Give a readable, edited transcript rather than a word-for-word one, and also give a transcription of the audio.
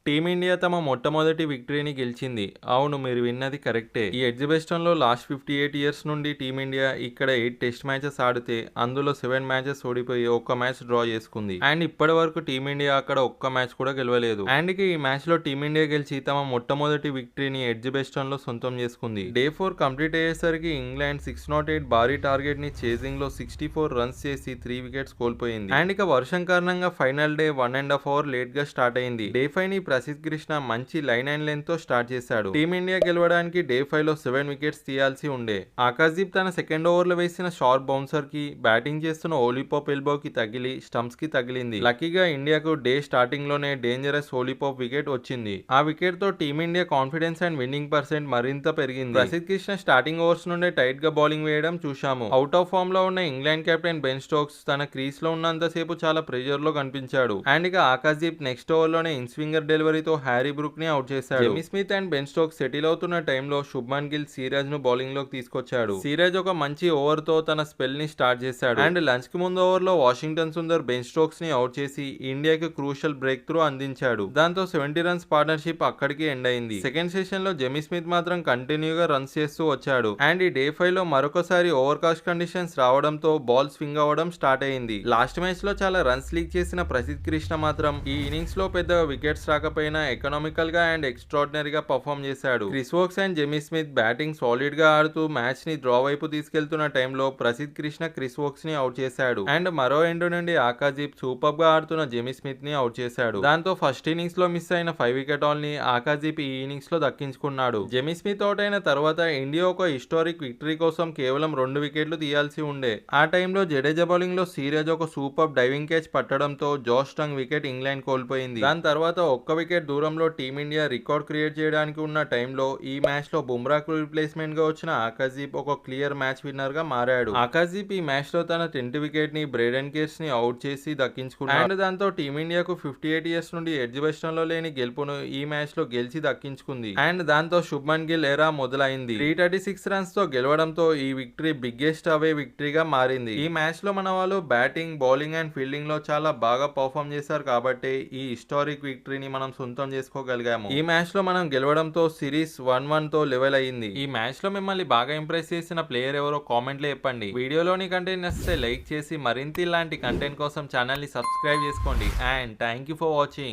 Team India తమ మొట్టమొదటి విక్టరీని గెలిచింది. అవును, మీరు విన్నది కరెక్టే. ఈ ఎగ్జిబిషన్లో లాస్ట్ 58 ఇయర్స్ నుండి టీమిండియా ఇక్కడ 8 టెస్ట్ మ్యాచెస్ ఆడితే అందులో 7 మ్యాచెస్ ఓడిపోయి ఒక్క మ్యాచ్ డ్రా చేసుకుంది. అండ్ ఇప్పటి వరకు టీమిండియా అక్కడ ఒక్క మ్యాచ్ కూడా గెలవలేదు. అండ్ ఈ మ్యాచ్ లో టీమిండియా గెలిచి తమ మొట్టమొదటి విక్టరీని ఎగ్జిబిషన్ లో సొంతం చేసుకుంది. డే 4 కంప్లీట్ అయ్యేసరికి ఇంగ్లాండ్ 608 భారీ టార్గెట్ ని చేజింగ్ లో 64 రన్స్ చేసి 3 వికెట్స్ కోల్పోయింది. అండ్ ఇక వర్షం కారణంగా ఫైనల్ డే 1.5 అవర్ లేట్ గా స్టార్ట్ అయింది. డే 5 ని ప్రసిద్ కృష్ణ మంచి లైన్ అండ్ లెంత్ తో స్టార్ట్ చేశాడు. టీమిండియా గెలవడానికి డే 5 లో 7 వికెట్స్ తీయాల్సి ఉండే. ఆకాశ్దీప్ తన సెకండ్ ఓవర్ లో వేసిన షార్ట్ బౌన్సర్ కి బ్యాటింగ్ చేస్తున్న ఓలీపోప్ ఎల్బో కి తగిలి స్టంప్స్ కి తగిలింది. లక్కీగా ఇండియాకు డే స్టార్టింగ్ లోనే డేంజరస్ ఓలీపోప్ వికెట్ వచ్చింది. ఆ వికెట్ తో team India confidence and winnowing percent మరింత పెరిగింది. ప్రసిద్ కృష్ణ స్టార్టింగ్ ఓవర్స్ నుండే టైట్ గా బౌలింగ్ వేయడం చూశాము. అవుట్ ఆఫ్ ఫామ్ లో ఉన్న ఇంగ్లాండ్ కెప్టెన్ బెన్ స్టోక్స్ తన క్రీస్ లో ఉన్నంతసేపు చాలా ప్రెషర్ లో కనిపించాడు. అండ్ ఇక ఆకాశ్దీప్ నెక్స్ట్ ఓవర్ లోనే ఇన్స్వింగర్ డెలివరీతో హ్యారీ బ్రూక్ ని అవుట్ చేశాడు. Jamie Smith and Ben Stokes settle అవుతున్న టైంలో శుభ్మన్ గిల్ సిరాజ్ ను బౌలింగ్ లోకి తీసుకొచ్చాడు. సిరాజ్ ఒక మంచి ఓవర్ తో తన స్పెల్ ని స్టార్ట్ చేశాడు. అండ్ లంచ్ కి ముందు ఓవర్ లో వాషింగ్టన్ సుందర్ బెన్ స్టోక్స్ ని అవుట్ చేసి ఇండియాకి క్రూషల్ బ్రేక్ త్రూ అందించాడు. దాంతో 70 రన్స్ పార్ట్నర్షిప్ అక్కడికి ఎండ్ అయింది. సెకండ్ సెషన్ లో జెమీ స్మిత్ మాత్రం కంటిన్యూగా రన్స్ చేస్తూ వచ్చాడు. అండ్ ఈ డే 5 లో మరొకసారి ఓవర్ కాస్ట్ కండిషన్స్ రావడంతో బాల్ స్వింగ్ అవ్వడం స్టార్ట్ అయింది. లాస్ట్ మ్యాచ్ లో చాలా రన్స్ లీక్ చేసిన ప్రసిద్ కృష్ణ మాత్రం ఈ ఇన్నింగ్స్ లో పెద్దగా వికెట్స్ రాకపోయినా ఎకనామికల్ గా అండ్ ఎక్స్ట్రాడినరీగా పర్ఫామ్ చేశాడు. Chris Woakes and Jamie Smith batting solid గా ఆడుతూ మ్యాచ్ ని డ్రా వైపు తీసుకెళ్తున్న టైంలో ప్రసిద్ కృష్ణ క్రిస్ వోక్స్ ని అవుట్ చేశాడు. అండ్ మరో ఎండ్ నుండి ఆకాశ్దీప్ సూపర్ గా ఆడుతున్న జెమీ స్మిత్ ని అవుట్ చేశాడు. దాంతో ఫస్ట్ ఇన్నింగ్స్ లో మిస్ అయిన 5 వికెట్ ఆల్ ని ఆకాశ్దీప్ ఈ ఇన్నింగ్స్ లో దక్కించుకున్నాడు. జెమీ స్మిత్ అవుట్ అయిన తర్వాత ఇండియా ఒక హిస్టారిక్ విక్టరీ కోసం కేవలం 2 వికెట్లు తీయాల్సి ఉండే. ఆ టైంలో జడేజా బౌలింగ్ లో సిరాజ్ ఒక సూపర్ డైవింగ్ క్యాచ్ పట్టడంతో జాష్ టంగ్ వికెట్ ఇంగ్లాండ్ కోల్పోయింది. దాని తర్వాత ఒక్క వికెట్ దూరంలో టీమిండియా రికార్డ్ క్రియేట్ చేయడానికి ఉన్న టైంలో ఈ మ్యాచ్ లో బుమ్రాకు రిప్లేస్మెంట్ గా వచ్చిన ఆకాశ్దీప్ ఒక క్లియర్ మ్యాచ్ విన్నర్ గా మారాడు. ఆకాశ్దీప్ ఈ మ్యాచ్ లో తన 10th వికెట్ ని బ్రేడెన్ కేర్స్ ని అవుట్ చేసి దక్కించుకున్నాడు. అండ్ దాంతో టీమిండియాకు 58 ఇయర్స్ నుండి ఎగ్జిబిషన్ లో లేని గెలుపును ఈ మ్యాచ్ లో గెలిచి దక్కించుకుంది. అండ్ దాంతో శుభ్మన్ గిల్ ఎరా మొదలైంది. 336 రన్స్ తో గెలవడంతో ఈ విక్టరీ బిగ్గెస్ట్ అవే విక్టరీగా మారింది. ఈ మ్యాచ్ లో మన వాళ్ళు బ్యాటింగ్, బౌలింగ్ అండ్ ఫీల్డింగ్ లో చాలా బాగా పర్ఫామ్ చేశారు కాబట్టి ఈ హిస్టారిక్ విక్టరీని మనం సొంతం చేసుకోగలిగాము. ఈ మ్యాచ్ లో మనం గెలవడంతో సిరీస్ 1-1 తో లెవెల్ అయింది. ఈ మ్యాచ్ లో మిమ్మల్ని బాగా ఇంప్రెస్ చేసిన ప్లేయర్ ఎవరో కామెంట్ లో చెప్పండి. వీడియోలోని కంటెంట్ నచ్చితే లైక్ చేసి మరింత ఇలాంటి కంటెంట్ కోసం ఛానల్ ని సబ్స్క్రైబ్ చేసుకోండి. And thank you for watching.